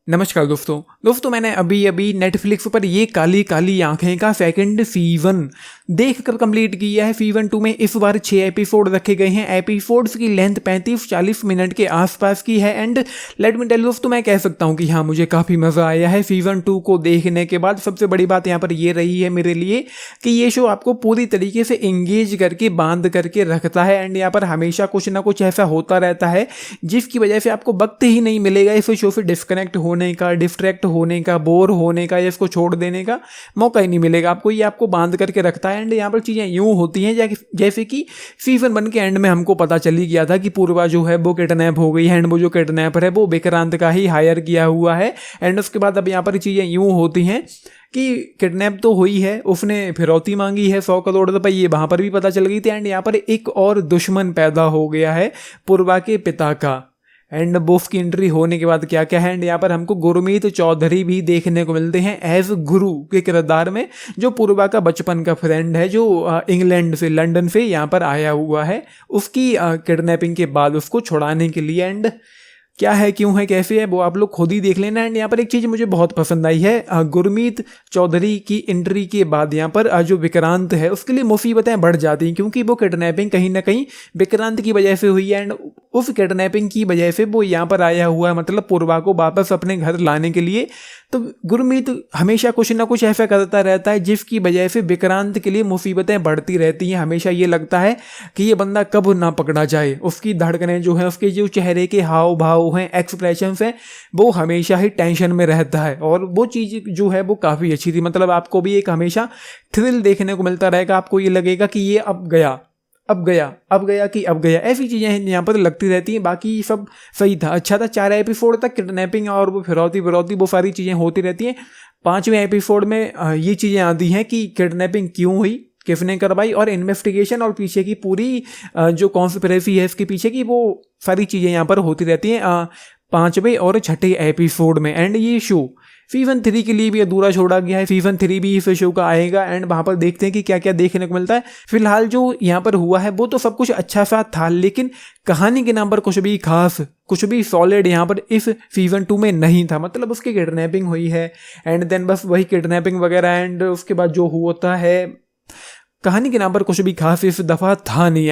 नमस्कार दोस्तों मैंने अभी नेटफ्लिक्स पर ये काली काली आंखें का सेकंड सीजन देखकर कंप्लीट किया है। सीजन 2 में इस बार 6 एपिसोड रखे गए हैं। एपिसोड्स की लेंथ 35-40 मिनट के आसपास की है एंड लेट मी टेल दोस्तों, मैं कह सकता हूँ कि हाँ, मुझे काफ़ी मज़ा आया है सीजन 2 को देखने के बाद। सबसे बड़ी बात यहाँ पर ये रही है मेरे लिए कि ये शो आपको पूरी तरीके से एंगेज करके बांध करके रखता है एंड यहाँ पर हमेशा कुछ ना कुछ ऐसा होता रहता है जिसकी वजह से आपको वक्त ही नहीं मिलेगा इस शो से डिस्कनेक्ट होने का, डिस्ट्रैक्ट होने का, बोर होने का या इसको छोड़ देने का मौका ही नहीं मिलेगा आपको। ये आपको बांध करके रखता है एंड यहाँ पर चीज़ें यूँ होती हैं जैसे कि सीजन 1 के एंड में हमको पता चल ही गया था कि पूर्वा जो है वो किडनैप हो गई है एंड वो जो किडनैपर है वो विक्रांत का ही हायर किया हुआ है। एंड उसके बाद अब यहाँ पर चीज़ें यूँ होती हैं कि किडनैप तो हुई है, उसने फिरौती मांगी है 100 करोड़ रुपए, ये वहाँ पर भी पता चल गई थी एंड यहाँ पर एक और दुश्मन पैदा हो गया है पूर्वा के पिता का। एंड बोफ की एंट्री होने के बाद क्या क्या है एंड यहाँ पर हमको गुरमीत चौधरी भी देखने को मिलते हैं एज गुरु के किरदार में, जो पूर्वा का बचपन का फ्रेंड है जो इंग्लैंड से, लंदन से यहाँ पर आया हुआ है उसकी किडनैपिंग के बाद उसको छुड़ाने के लिए। एंड क्या है, क्यों है, कैसे है, वो आप लोग खुद ही देख लेना। एंड यहाँ पर एक चीज़ मुझे बहुत पसंद आई है, गुरमीत चौधरी की एंट्री के बाद यहाँ पर जो विक्रांत है उसके लिए मुसीबतें बढ़ जाती हैं क्योंकि वो किडनैपिंग कहीं ना कहीं विक्रांत की वजह से हुई है एंड उस किडनैपिंग की वजह से वो यहाँ पर आया हुआ है, मतलब पूर्वा को वापस अपने घर लाने के लिए। तो गुरमीत हमेशा कुछ ना कुछ ऐसा करता रहता है जिसकी वजह से विक्रांत के लिए मुसीबतें बढ़ती रहती हैं। हमेशा ये लगता है कि ये बंदा कब ना पकड़ा जाए। उसकी धड़कनें जो हैं, उसके जो चेहरे के हाव भाव हैं, एक्सप्रेशंस हैं, वो हमेशा ही टेंशन में रहता है और वो चीज़ जो है वो काफ़ी अच्छी थी। मतलब आपको भी एक हमेशा थ्रिल देखने को मिलता रहेगा, आपको ये लगेगा कि ये अब गया कि अब गया, ऐसी चीज़ें यहाँ पर लगती रहती हैं। बाकी सब सही था, अच्छा था। 4 एपिसोड तक किडनैपिंग और वो फिरौती वो सारी चीज़ें होती रहती हैं। 5वें एपिसोड में ये चीज़ें आती हैं कि किडनैपिंग क्यों हुई, किसने करवाई और इन्वेस्टिगेशन और पीछे की पूरी जो कॉन्स्पिरेसी है इसके पीछे की, वो सारी चीज़ें यहाँ पर होती रहती हैं 5वें और 6ठे एपिसोड में। एंड ये शो सीजन 3 के लिए भी अधूरा छोड़ा गया है। सीजन 3 भी इस शो का आएगा एंड वहाँ पर देखते हैं कि क्या क्या देखने को मिलता है। फिलहाल जो यहाँ पर हुआ है वो तो सब कुछ अच्छा सा था, लेकिन कहानी के नाम पर कुछ भी खास, कुछ भी सॉलिड यहाँ पर इस सीजन 2 में नहीं था। मतलब उसकी किडनैपिंग हुई है एंड देन बस वही किडनैपिंग वगैरह एंड उसके बाद जो होता है, कहानी के नाम पर कुछ भी खास इस दफ़ा था नहीं।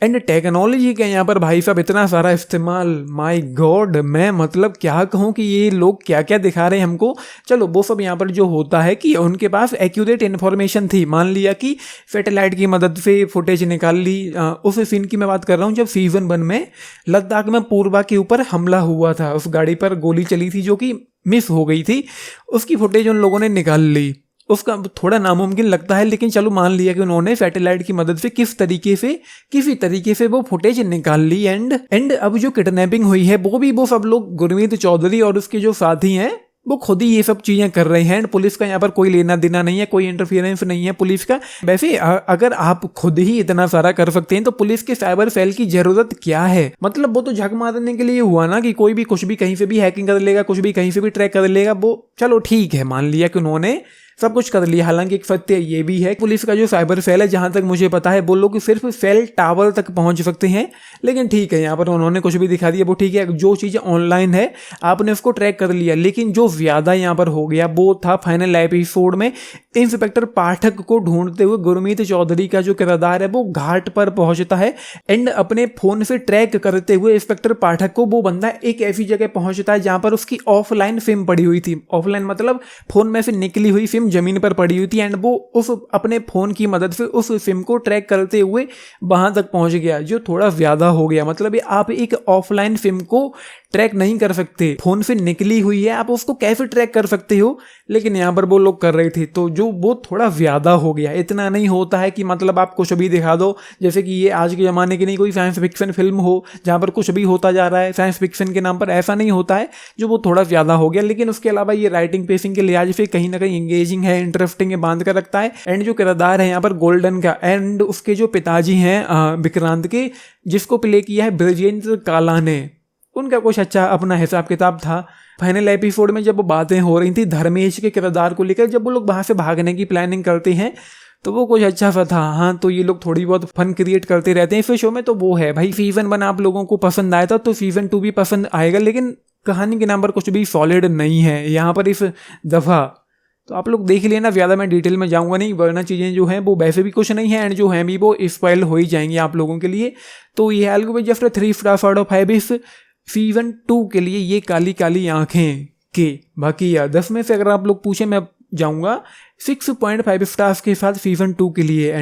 एंड टेक्नोलॉजी का यहाँ पर भाई साहब इतना सारा इस्तेमाल, माय गॉड, मैं मतलब क्या कहूँ कि ये लोग क्या क्या दिखा रहे हैं हमको। चलो वो सब यहाँ पर जो होता है कि उनके पास एक्यूरेट इन्फॉर्मेशन थी। मान लिया कि सैटेलाइट की मदद से फुटेज निकाल ली। उस सीन की मैं बात कर रहा हूँ जब सीजन 1 में लद्दाख में पूर्वा के ऊपर हमला हुआ था, उस गाड़ी पर गोली चली थी जो कि मिस हो गई थी, उसकी फुटेज उन लोगों ने निकाल ली। उसका थोड़ा नामुमकिन लगता है, लेकिन चलो मान लिया कि उन्होंने सैटेलाइट की मदद से किसी तरीके से वो फुटेज निकाल ली। एंड अब जो किडनैपिंग हुई है वो सब लोग गुरमीत चौधरी और उसके जो साथी हैं वो खुद ही ये सब चीज़ें कर रहे हैं। पुलिस का यहाँ पर कोई लेना देना नहीं है, कोई इंटरफियरेंस नहीं है पुलिस का। वैसे अगर आप खुद ही इतना सारा कर सकते हैं तो पुलिस के साइबर सेल की जरूरत क्या है। मतलब वो तो झक मारने के लिए हुआ ना कि कोई भी कुछ भी कहीं से भी हैकिंग कर लेगा, कुछ भी कहीं से भी ट्रैक कर लेगा। वो चलो ठीक है, मान लिया कि उन्होंने सब कुछ कर लिया। हालांकि एक सत्य ये भी है, पुलिस का जो साइबर सेल है जहां तक मुझे पता है वो लोग सिर्फ सेल टावर तक पहुंच सकते हैं। लेकिन ठीक है, यहाँ पर उन्होंने कुछ भी दिखा दिया, वो ठीक है। जो चीज़ें ऑनलाइन है आपने उसको ट्रैक कर लिया, लेकिन जो ज़्यादा यहाँ पर हो गया वो था फाइनल एपिसोड में इंस्पेक्टर पाठक को ढूंढते हुए गुरमीत चौधरी का जो किरदार है वो घाट पर पहुंचता है एंड अपने फोन से ट्रैक करते हुए इंस्पेक्टर पाठक को वो बंदा एक ऐसी जगह पहुंचता है जहां पर उसकी ऑफलाइन सिम पड़ी हुई थी। ऑफलाइन मतलब फोन में से निकली हुई सिम जमीन पर पड़ी हुई थी एंड वो उस अपने फोन की मदद से उस सिम को ट्रैक करते हुए वहां तक पहुंच गया, जो थोड़ा ज्यादा हो गया। मतलब आप एक ऑफलाइन सिम को ट्रैक नहीं कर सकते, फोन से निकली हुई है आप उसको कैसे ट्रैक कर सकते हो, लेकिन यहाँ पर वो लोग कर रहे थे, तो जो वो थोड़ा ज्यादा हो गया। इतना नहीं होता है कि मतलब आप कुछ भी दिखा दो, जैसे कि ये आज के ज़माने की नहीं कोई साइंस फिक्शन फिल्म हो जहाँ पर कुछ भी होता जा रहा है साइंस फिक्शन के नाम पर, ऐसा नहीं होता है। जो वो थोड़ा ज़्यादा हो गया, लेकिन उसके अलावा ये राइटिंग पेसिंग के लिहाज से कहीं ना कहीं इंगेजिंग है, इंटरेस्टिंग है, बांध कर रखता है। एंड जो किरदार है यहाँ पर गोल्डन का एंड उसके जो पिताजी हैं विक्रांत के, जिसको प्ले किया है ब्रजेंद्र काला ने, उनका कुछ अच्छा अपना हिसाब किताब था। फाइनल एपिसोड में जब बातें हो रही थी धर्मेश के किरदार को लेकर, जब वो लोग वहाँ से भागने की प्लानिंग करते हैं तो वो कुछ अच्छा सा था। हाँ, तो ये लोग थोड़ी बहुत फन क्रिएट करते रहते हैं इस शो में, तो वो है भाई। सीजन 1 आप लोगों को पसंद आया था तो सीजन 2 भी पसंद आएगा, लेकिन कहानी के नाम पर कुछ भी सॉलिड नहीं है यहाँ पर इस दफ़ा। तो आप लोग देख लेना, ज़्यादा मैं डिटेल में जाऊंगा नहीं, वरना चीज़ें जो हैं वो वैसे भी कुछ नहीं है एंड जो हैं भी वो स्पॉइल हो ही जाएंगी आप लोगों के लिए। तो ये algorithm just 3 star out of 5 इस सीजन 2 के लिए ये काली काली आंखें के। बाकी 10 में से अगर आप लोग पूछे मैं जाऊंगा 6.5 स्टार्स के साथ सीजन 2 के लिए।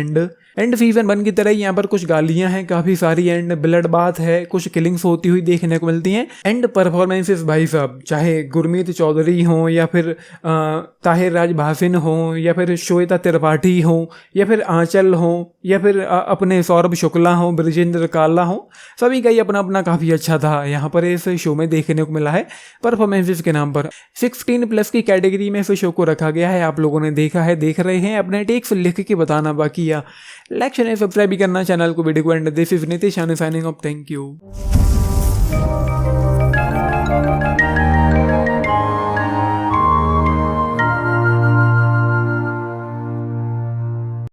एंड सीजन 1 की तरह यहाँ पर कुछ गालियां हैं काफ़ी सारी एंड ब्लड बाथ है, कुछ किलिंग्स होती हुई देखने को मिलती हैं। एंड परफॉर्मेंसेस भाई साहब, चाहे गुरमीत चौधरी हो या फिर ताहिर राज भासिन हो या फिर श्वेता त्रिपाठी हो या फिर आंचल हो या फिर अपने सौरभ शुक्ला हो, ब्रजेंद्र काला हो, सभी का ही अपना अपना काफ़ी अच्छा था यहाँ पर इस शो में देखने को मिला है परफॉर्मेंसेस के नाम पर। 16+ की कैटेगरी में इस शो को रखा गया है। आप लोगों ने देखा है, देख रहे हैं, अपने टेक्स लिख के बताना बाकी या लाइक शेयर सब्सक्राइब भी करना चैनल को, वीडियो को। And this is Nitish signing off, thank you.